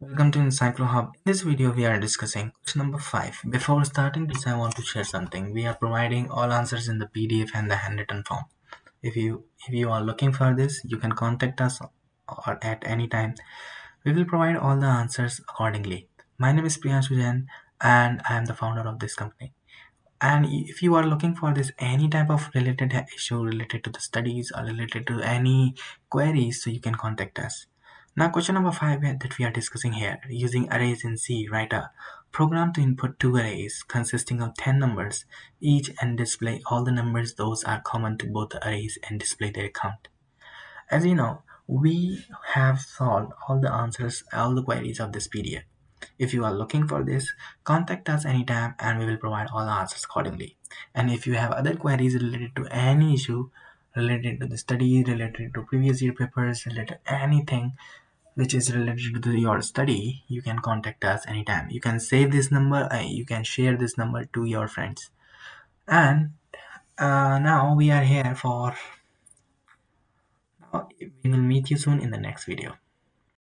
Welcome to Encyclo Hub. In this video, we are discussing question number 5. Before starting this, I want to share something. We are providing all answers in the PDF and the handwritten form. If you are looking for this, you can contact us or at any time. We will provide all the answers accordingly. My name is Priyanshu Jain and I am the founder of this company. And if you are looking for this any type of related issue related to the studies or related to any queries, so you can contact us. Now question number 5 that we are discussing here, using arrays in C, write a program to input two arrays consisting of 10 numbers each and display all the numbers those are common to both the arrays and display their count. As you know, we have solved all the answers, all the queries of this PDF. If you are looking for this, contact us anytime and we will provide all the answers accordingly. And if you have other queries related to any issue, related to the study, related to previous year papers, related to anything which is related to your study, you can contact us anytime. You can save this number, you can share this number to your friends. And now we are here for, we will meet you soon in the next video.